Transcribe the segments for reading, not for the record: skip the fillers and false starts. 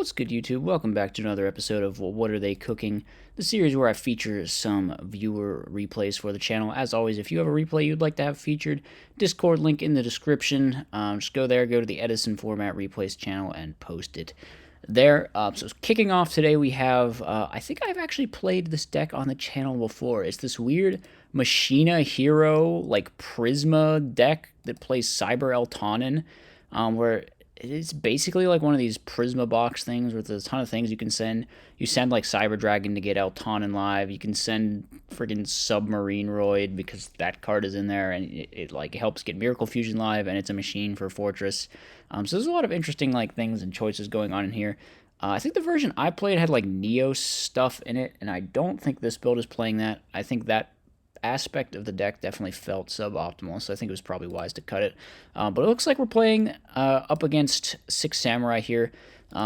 What's good, YouTube? Welcome back to another episode of What Are They Cooking, the series where I feature some viewer replays for the channel. As always, if you have a replay you'd like to have featured, Discord link in the description. Just go there, go to the Edison Format replays channel, and post it there. So kicking off today, we have, I think I've actually played this deck on the channel before. It's this weird Machina hero, like Prisma deck that plays Cyber Eltanin, where it's basically like one of these Prisma box things with a ton of things you can send. You send like Cyber Dragon to get Eltanin live. You can send friggin' Submarine Roid because that card is in there, and it like helps get Miracle Fusion live, and it's a machine for Fortress. So there's a lot of interesting like things and choices going on in here. I think the version I played had like Neo stuff in it, and I don't think this build is playing that. I think that aspect of the deck definitely felt suboptimal, so I think it was probably wise to cut it. But it looks like we're playing up against 6 Samurai here.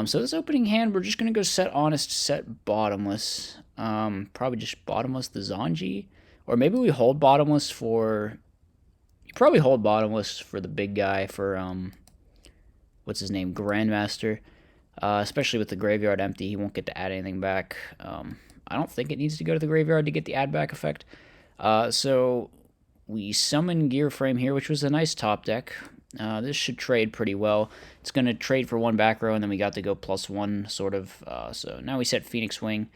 So this opening hand, we're just going to go set Honest, set Bottomless. Probably just Bottomless the Zanji. Or maybe we hold Bottomless for... You probably hold Bottomless for the big guy, for, what's his name, Grandmaster. Especially with the graveyard empty, he won't get to add anything back. I don't think it needs to go to the graveyard to get the add back effect. So we summon Gear Frame here, which was a nice top deck. This should trade pretty well. It's going to trade for 1 back row, and then we got to go +1, sort of. So now we set Phoenix Wing.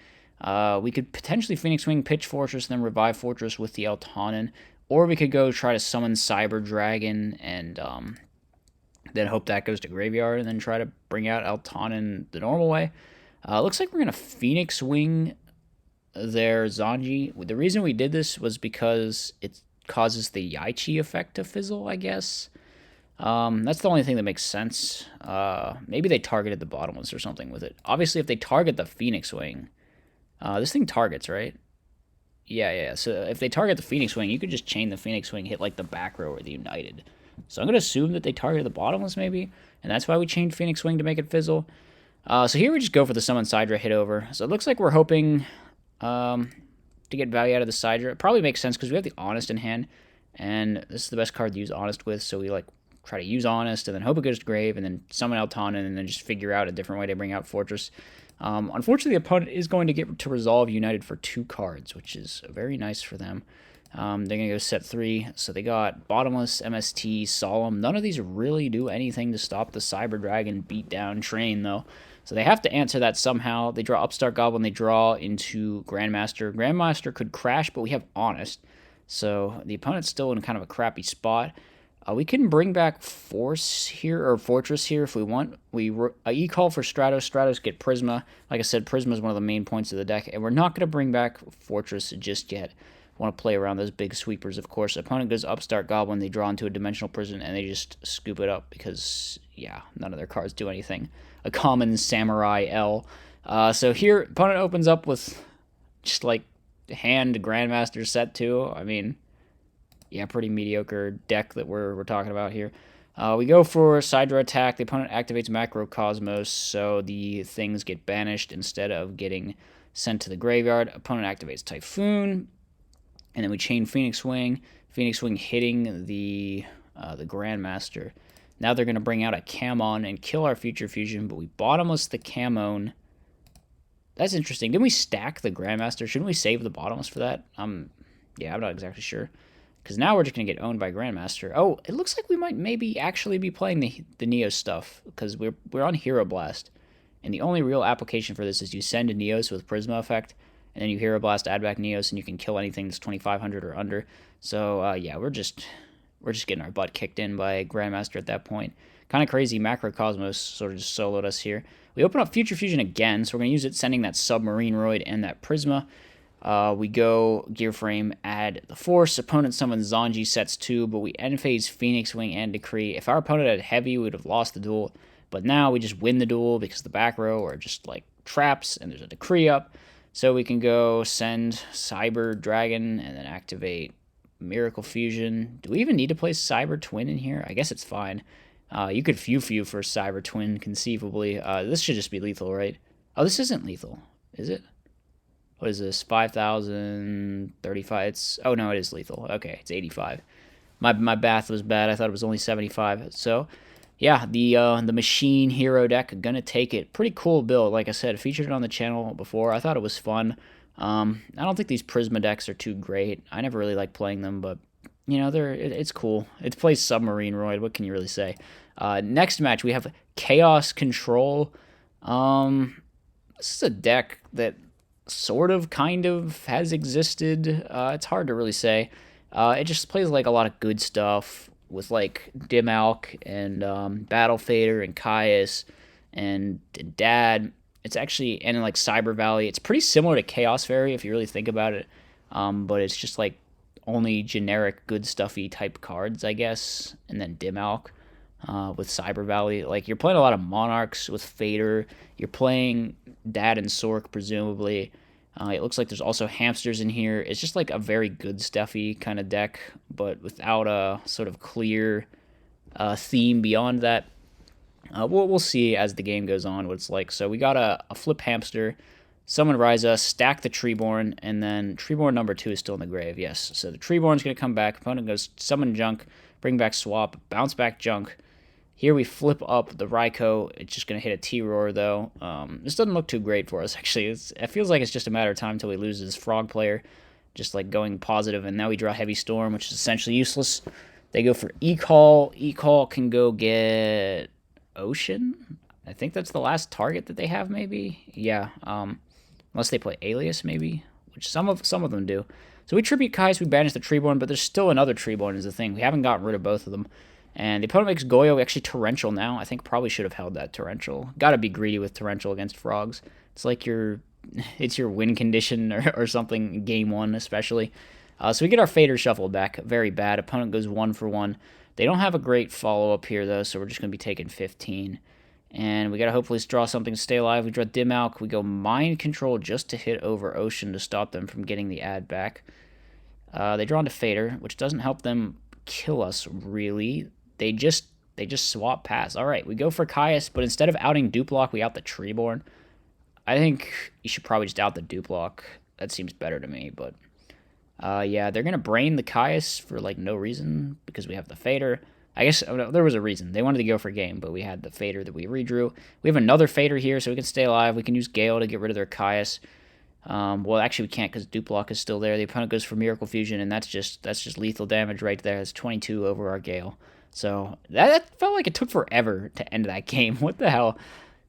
We could potentially Phoenix Wing, pitch Fortress, and then revive Fortress with the Eltanin. Or we could go try to summon Cyber Dragon and then hope that goes to graveyard, and then try to bring out Eltanin the normal way. Looks like we're going to Phoenix Wing their Zanji. The reason we did this was because it causes the Yaichi effect to fizzle, I guess. That's the only thing that makes sense. Maybe they targeted the Bottomless or something with it. Obviously, if they target the Phoenix Wing, this thing targets, right? Yeah. So if they target the Phoenix Wing, you could just chain the Phoenix Wing, hit like the back row or the United. So I'm going to assume that they targeted the Bottomless maybe, and that's why we chained Phoenix Wing to make it fizzle. So here we just go for the Summon Sidra hit over. So it looks like we're hoping to get value out of the Sidra. It probably makes sense because we have the Honest in hand, and this is the best card to use Honest with, so we like try to use Honest and then hope it goes to grave and then summon Eltanin and then just figure out a different way to bring out Fortress. Unfortunately, the opponent is going to get to resolve United for 2 cards, which is very nice for them. They're going to go set 3, so they got Bottomless, MST, Solemn. None of these really do anything to stop the Cyber Dragon beatdown train, though. So they have to answer that somehow. They draw Upstart Goblin, they draw into Grandmaster. Grandmaster could crash, but we have Honest. So the opponent's still in kind of a crappy spot. We can bring back Force here, or Fortress here if we want. We E-call for Stratos. Stratos get Prisma. Like I said, Prisma is one of the main points of the deck, and we're not going to bring back Fortress just yet. Want to play around those big sweepers, of course. Opponent goes Upstart Goblin, they draw into a Dimensional Prison, and they just scoop it up because, yeah, none of their cards do anything. A common Samurai L. So here, opponent opens up with just like hand Grandmaster set 2. I mean, yeah, pretty mediocre deck that we're talking about here. We go for Sidra attack. The opponent activates Macrocosmos, so the things get banished instead of getting sent to the graveyard. Opponent activates Typhoon. And then we chain Phoenix Wing hitting the Grandmaster. Now they're going to bring out a Camon and kill our Future Fusion, but we Bottomless the Camon. That's interesting. Didn't we stack the Grandmaster? Shouldn't we save the Bottomless for that? Yeah, I'm not exactly sure. Because now we're just going to get owned by Grandmaster. Oh, it looks like we might maybe actually be playing the Neo stuff, because we're on Hero Blast. And the only real application for this is you send a Neos with Prisma effect, and then you Hero Blast, add back Neos, and you can kill anything that's 2,500 or under. So, yeah, we're just getting our butt kicked in by Grandmaster at that point. Kind of crazy. Macrocosmos sort of just soloed us here. We open up Future Fusion again, so we're going to use it sending that Submarine Roid and that Prisma. We go Gear Frame, add the Force. Opponent summons Zanji, sets 2, but we end phase Phoenix Wing and Decree. If our opponent had Heavy, we would have lost the duel. But now we just win the duel because the back row are just like traps, and there's a Decree up. So we can go send Cyber Dragon and then activate Miracle Fusion. Do we even need to play Cyber Twin in here? I guess it's fine. You could Few for Cyber Twin, conceivably. This should just be lethal, right? Oh, this isn't lethal, is it? What is this? 5,035. Oh, no, it is lethal. Okay, it's 85. My math was bad. I thought it was only 75. So yeah, the Machine hero deck, gonna take it. Pretty cool build. Like I said, featured it on the channel before. I thought it was fun. I don't think these Prisma decks are too great. I never really like playing them, but you know, it's cool. It plays Submarine Roid. What can you really say? Next match we have Chaos Control. This is a deck that sort of, kind of has existed. It's hard to really say. It just plays like a lot of good stuff with like Dimalk and Battle Fader and Caius and Dad. It's actually, and like Cyber Valley. It's pretty similar to Chaos Fairy if you really think about it. But it's just like only generic good stuffy type cards, I guess. And then Dimalk with Cyber Valley. Like you're playing a lot of Monarchs with Fader. You're playing Dad and Sork presumably. It looks like there's also hamsters in here. It's just like a very good stuffy kind of deck, but without a sort of clear theme beyond that. We'll see as the game goes on what it's like. So we got a flip hamster, summon Ryza, stack the Treeborn, and then Treeborn number 2 is still in the grave. Yes, so the Treeborn's going to come back. Opponent goes summon Junk, bring back Swap, bounce back Junk. Here we flip up the Raikou. It's just going to hit a T-Roar, though. This doesn't look too great for us, actually. It feels like it's just a matter of time until we lose this Frog player. Just, like, going positive. And now we draw Heavy Storm, which is essentially useless. They go for E-Call. E-Call can go get Ocean. I think that's the last target that they have, maybe. Yeah, unless they play Alias, maybe, which some of them do. So we tribute Caius, we banish the Treeborn, but there's still another Treeborn is the thing. We haven't gotten rid of both of them. And the opponent makes Goyo actually Torrential now. I think probably should have held that Torrential. Gotta be greedy with Torrential against Frogs. It's like it's your win condition or something, game 1 especially. So we get our Fader shuffled back. Very bad. Opponent goes 1 for 1. They don't have a great follow-up here, though, so we're just going to be taking 15. And we got to hopefully draw something to stay alive. We draw Dimalk. We go Mind Control just to hit over Ocean to stop them from getting the ad back. They draw into Fader, which doesn't help them kill us, really. They just swap pass. All right, we go for Caius, but instead of outing Duplock, we out the Treeborn. I think you should probably just out the Duplock. That seems better to me, but yeah, they're going to brain the Caius for like no reason because we have the Fader. I guess there was a reason. They wanted to go for game, but we had the Fader that we redrew. We have another Fader here, so we can stay alive. We can use Gale to get rid of their Caius. Well, actually, we can't because Duplock is still there. The opponent goes for Miracle Fusion, and that's just lethal damage right there. It's 22 over our Gale. So that felt like it took forever to end that game. What the hell?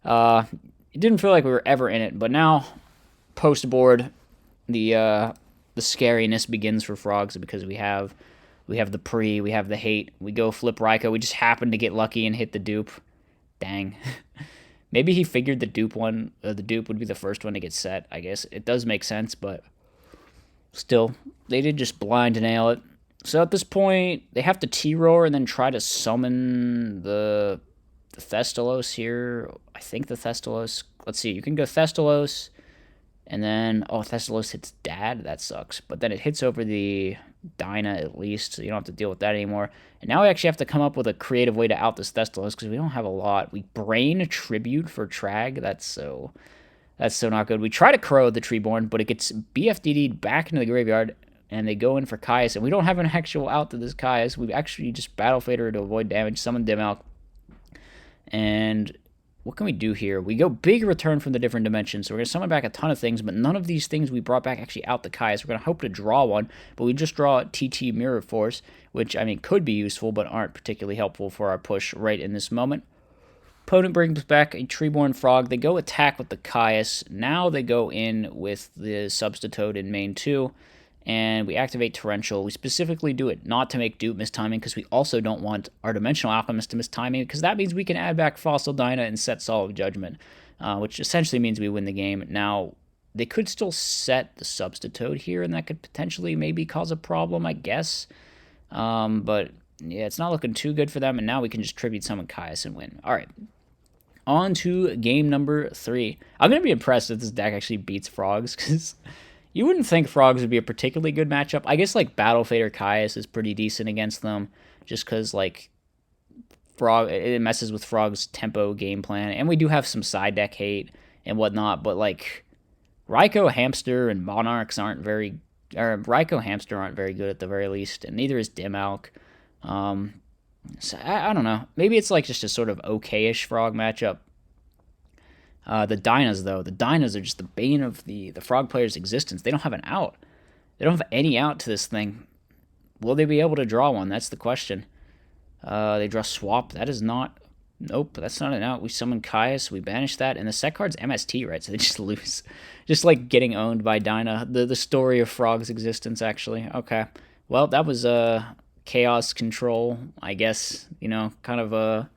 It didn't feel like we were ever in it, but now, post-board, the scariness begins for Frogs because we have the pre, we have the hate. We go flip Raikou. We just happened to get lucky and hit the dupe. Dang. Maybe he figured the dupe would be the first one to get set, I guess. It does make sense, but still, they did just blind nail it. So at this point, they have to T-Roar and then try to summon the Thestalos here. I think the Thestalos... Let's see, you can go Thestalos, and then... Oh, Thestalos hits Dad? That sucks. But then it hits over the Dyna at least, so you don't have to deal with that anymore. And now we actually have to come up with a creative way to out this Thestalos, because we don't have a lot. We Brain Tribute for Trag. That's so not good. We try to Crow the Treeborn, but it gets BFDD'd back into the graveyard, and they go in for Caius, and we don't have an actual out to this Caius. We actually just Battle Fader to avoid damage, summon Dimalk. And what can we do here? We go big return from the different dimensions, so we're going to summon back a ton of things, but none of these things we brought back actually out the Caius. We're going to hope to draw one, but we just draw TT Mirror Force, which, I mean, could be useful, but aren't particularly helpful for our push right in this moment. Opponent brings back a Treeborn Frog. They go attack with the Caius. Now they go in with the Substitoad in main 2. And we activate Torrential. We specifically do it not to make Dupe miss timing because we also don't want our Dimensional Alchemist to miss timing because that means we can add back Fossil Dyna and set Solid Judgment, which essentially means we win the game. Now, they could still set the Substitoad here, and that could potentially maybe cause a problem, I guess. But, yeah, it's not looking too good for them, and now we can just Tribute Summon Caius and win. All right. On to game number 3. I'm going to be impressed if this deck actually beats Frogs because... You wouldn't think Frogs would be a particularly good matchup. I guess, like, Battle Fader Caius is pretty decent against them, just because, like, it messes with Frog's tempo game plan, and we do have some side deck hate and whatnot, but, like, Raikou Hamster and Monarchs aren't very... Or Raikou Hamster aren't very good at the very least, and neither is Dimalk. So I don't know. Maybe it's like just a sort of okay-ish frog matchup. The Dynas, though, the Dynas are just the bane of the frog player's existence. They don't have an out. They don't have any out to this thing. Will they be able to draw one? That's the question. They draw swap. That is not. Nope, that's not an out. We summon Caius. We banish that, and the set card's MST, right? So they just lose, just like getting owned by Dyna. The story of Frog's existence, actually. Okay, well that was chaos control, I guess. You know, kind of a,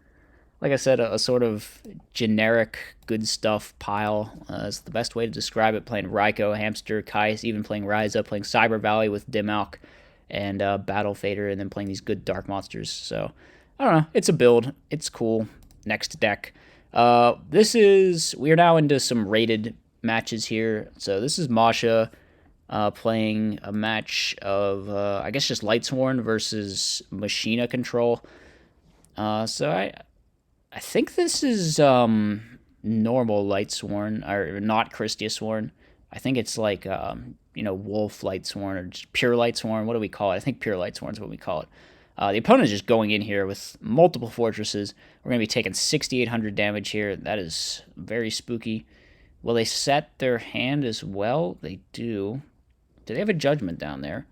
like I said, a sort of generic good stuff pile. Is the best way to describe it. Playing Raikou, Hamster, Caius, even playing Ryza, playing Cyber Valley with Dimalk and Battle Fader, and then playing these good dark monsters. So I don't know. It's a build. It's cool. Next deck. We are now into some rated matches here. So this is Masha playing a match of, I guess, just Lightsworn versus Machina control. So I think this is normal Lightsworn, or not Christiasworn. I think it's like, Wolf Lightsworn, or just pure Lightsworn. What do we call it? I think pure Lightsworn is what we call it. The opponent is just going in here with multiple fortresses. We're going to be taking 6,800 damage here. That is very spooky. Will they set their hand as well? They do. Do they have a judgment down there?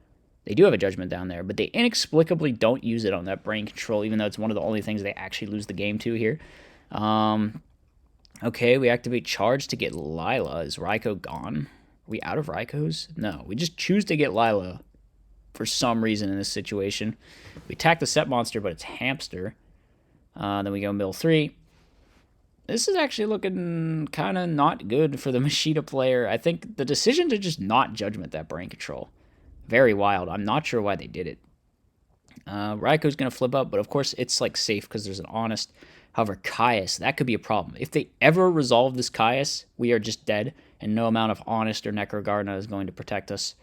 They do have a judgment down there, but they inexplicably don't use it on that brain control, even though it's one of the only things they actually lose the game to here. Okay, we activate charge to get Lila. Is Raikou gone? Are we out of Raikous? No, we just choose to get Lila for some reason in this situation. We attack the set monster, but it's Hamster. Then we go mill 3. This is actually looking kind of not good for the Machina player. I think the decision to just not judgment that brain control, very wild. I'm not sure why they did it. Raikou's going to flip up, but of course it's like safe because there's an honest. However, Caius, that could be a problem. If they ever resolve this Caius, we are just dead, and no amount of honest or Necrogarna is going to protect us.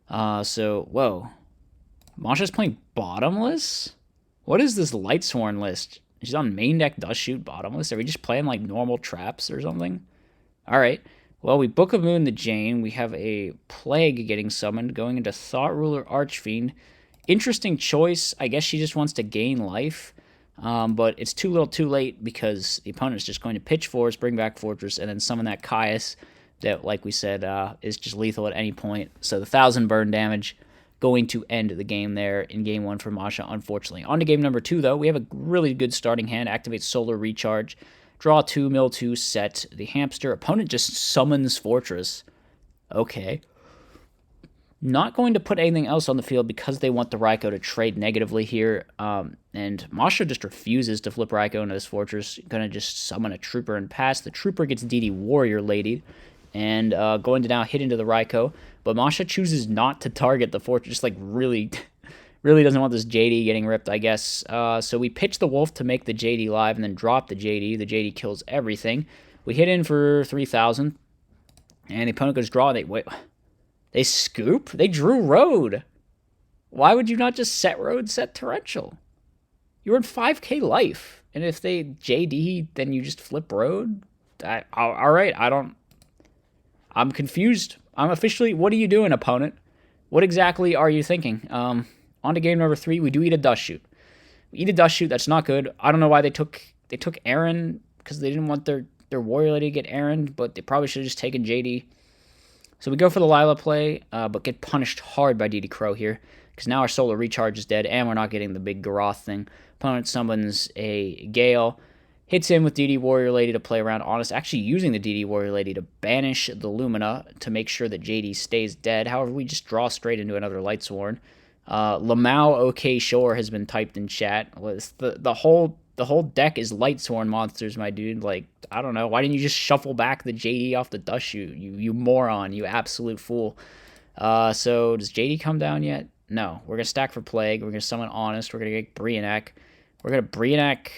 Whoa. Masha's playing bottomless? What is this Lightsworn list? She's on main deck Dust Shoot bottomless? Are we just playing like normal traps or something? Alright. Well, we Book of Moon the Jane. We have a Plague getting summoned, going into Thought Ruler Archfiend. Interesting choice. I guess she just wants to gain life. But it's too little too late because the opponent's just going to pitch Force, bring back Fortress, and then summon that Caius that, like we said, is just lethal at any point. So the 1,000 burn damage going to end the game there in game 1 for Masha, unfortunately. On to game number 2, though. We have a really good starting hand. Activate Solar Recharge. Draw 2, mill 2, set the Hamster. Opponent just summons Fortress. Okay. Not going to put anything else on the field because they want the Raikou to trade negatively here. And Masha just refuses to flip Raikou into this Fortress. Gonna just summon a Trooper and pass. The Trooper gets DD Warrior Lady. And going to now hit into the Raikou. But Masha chooses not to target the Fortress. Just like really doesn't want this JD getting ripped, I guess. So we pitch the Wolf to make the JD live and then drop the JD. The JD kills everything. We hit in for 3,000. And the opponent goes draw. They scoop? They drew Road. Why would you not just set Road, set Torrential? You're in 5k life. And if they JD, then you just flip Road? Alright, I'm confused. I'm officially... What are you doing, opponent? What exactly are you thinking? On to game number 3. We do eat a Dust Shoot. We eat a Dust Shoot. That's not good. I don't know why they took Aaron, because they didn't want their Warrior Lady to get Aaron, but they probably should have just taken JD. So we go for the Lila play, but get punished hard by DD Crow here, because now our Solar Recharge is dead, and we're not getting the big Garoth thing. Opponent summons a Gale, hits in with DD Warrior Lady to play around Honest, actually using the DD Warrior Lady to banish the Lumina to make sure that JD stays dead. However, we just draw straight into another Lightsworn. Lamau OK Shore has been typed in chat. The whole deck is Lightsworn monsters, my dude. Like, I don't know. Why didn't you just shuffle back the JD off the Dust Shoot? You moron. You absolute fool. So does JD come down yet? No. We're going to stack for Plague. We're going to summon Honest. We're going to get Brionac. We're going to Brionac...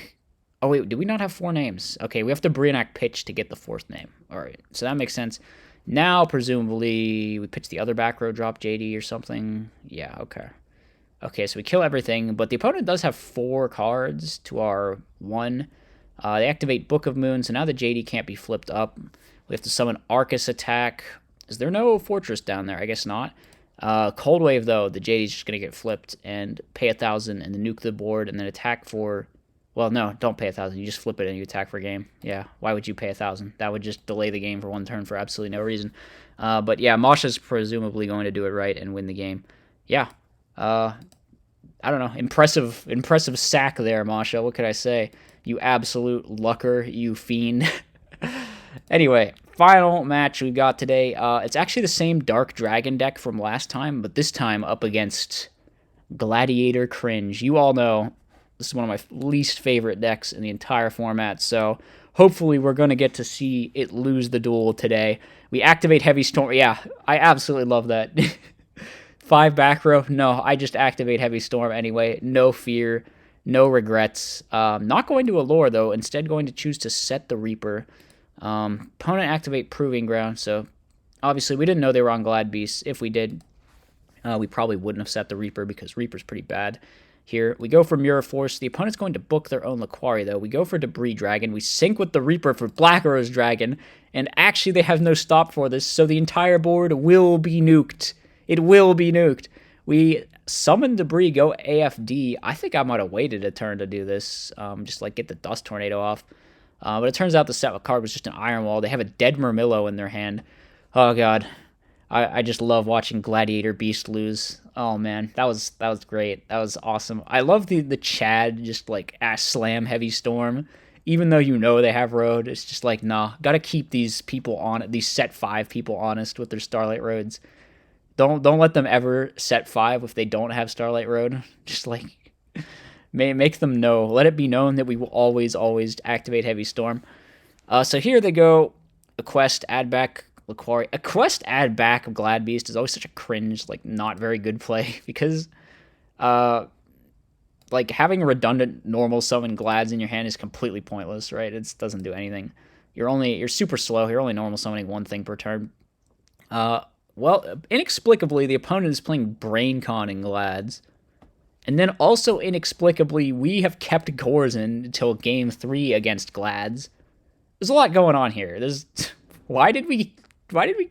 Oh, wait. Do we not have 4 names? Okay, we have to Brionac pitch to get the 4th name. All right. So that makes sense. Now, presumably, we pitch the other back row, drop JD or something. Yeah, okay. Okay, so we kill everything, but the opponent does have 4 cards to our 1. They activate Book of Moon, so now the JD can't be flipped up. We have to summon Arcus Attack. Is there no Fortress down there? I guess not. Cold Wave, though, the JD's just going to get flipped and pay 1,000 and then nuke the board and then attack for... Well, no, don't pay 1,000. You just flip it and you attack for game. Yeah, why would you pay 1,000? That would just delay the game for one turn for absolutely no reason. But yeah, Masha's presumably going to do it right and win the game. Yeah. I don't know. Impressive sack there, Masha. What could I say? You absolute lucker, you fiend. Anyway, final match we got today. It's actually the same Dark Dragon deck from last time, but this time up against Gladiator Cringe. You all know this is one of my least favorite decks in the entire format, so hopefully we're going to get to see it lose the duel today. We activate Heavy Storm. Yeah, I absolutely love that. 5 back row. No, I just activate Heavy Storm anyway. No fear, no regrets. Not going to Allure, though. Instead going to choose to set the Reaper. Opponent activate Proving Ground, so obviously we didn't know they were on Glad Beasts. If we did, we probably wouldn't have set the Reaper because Reaper's pretty bad. Here, we go for Mirror Force. The opponent's going to book their own Laquari, though. We go for Debris Dragon. We sync with the Reaper for Black Rose Dragon, and actually they have no stop for this, so the entire board will be nuked. It will be nuked. We summon Debris, go AFD. I think I might have waited a turn to do this, just like get the Dust Tornado off. But it turns out the set card was just an Iron Wall. They have a Dead Murmillo in their hand. Oh, God. I just love watching Gladiator Beast lose. Oh, man. That was great. That was awesome. I love the Chad just, like, ass slam Heavy Storm. Even though you know they have Road, it's just like, nah. Gotta keep these people on, these set 5 people honest with their Starlight Roads. Don't let them ever set 5 if they don't have Starlight Road. Just, like... Make them know. Let it be known that we will always activate Heavy Storm. So here they go. A quest, add back Laquari. A quest, add back Glad Beast is always such a cringe, like, not very good play. Because, like, having a redundant normal summon Glads in your hand is completely pointless, right? It doesn't do anything. You're super slow. You're only normal summoning one thing per turn. Well, inexplicably, the opponent is playing Brain Conning Glads. And then also inexplicably, we have kept Gorzen until game 3 against Glads. There's a lot going on here. Why did we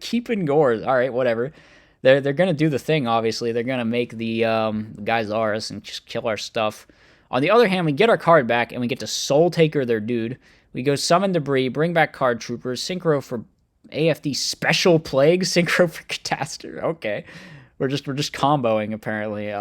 keep in Gorz? All right, whatever. They're gonna do the thing. Obviously, they're gonna make the guys Zaris and just kill our stuff. On the other hand, we get our card back and we get to Soul Taker their dude. We go summon Debris, bring back Card Troopers, Synchro for AFD Special Plague, Synchro for Catastrophe. Okay, we're just comboing apparently.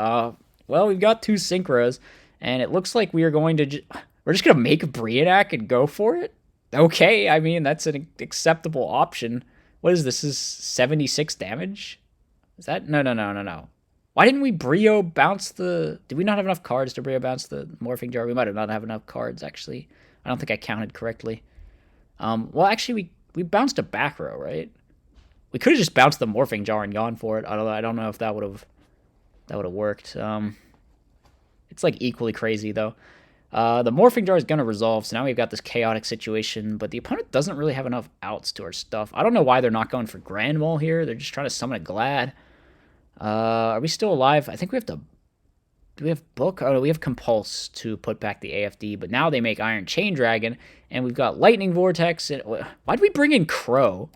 Well, we've got 2 Synchros, and it looks like we are going to... we're just going to make Brionac and go for it? Okay, I mean, that's an acceptable option. What is this? This is 76 damage? Is that... No. Why didn't we Brio bounce the... Did we not have enough cards to Brio bounce the Morphing Jar? We might have not have enough cards, actually. I don't think I counted correctly. Well, actually, we bounced a back row, right? We could have just bounced the Morphing Jar and gone for it. I don't know if that would have... worked. It's like equally crazy though. The Morphing Jar is going to resolve, so now we've got this chaotic situation, but the opponent doesn't really have enough outs to our stuff. I don't know why they're not going for Grand Mole here. They're just trying to summon a Glad. Are we still alive? I think we have to... Do we have Book? Oh, no, we have Compulse to put back the AFD, but now they make Iron Chain Dragon, and we've got Lightning Vortex. And why did we bring in Crow?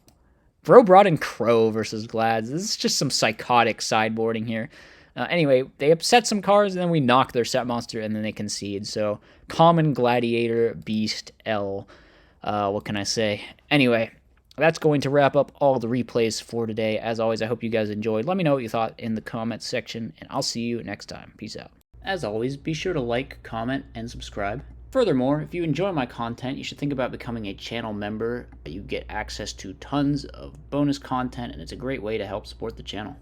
Bro brought in Crow versus Glads. This is just some psychotic sideboarding here. Anyway, they upset some cards, and then we knock their set monster, and then they concede. So, Common, Gladiator, Beast, L. What can I say? Anyway, that's going to wrap up all the replays for today. As always, I hope you guys enjoyed. Let me know what you thought in the comments section, and I'll see you next time. Peace out. As always, be sure to like, comment, and subscribe. Furthermore, if you enjoy my content, you should think about becoming a channel member. You get access to tons of bonus content, and it's a great way to help support the channel.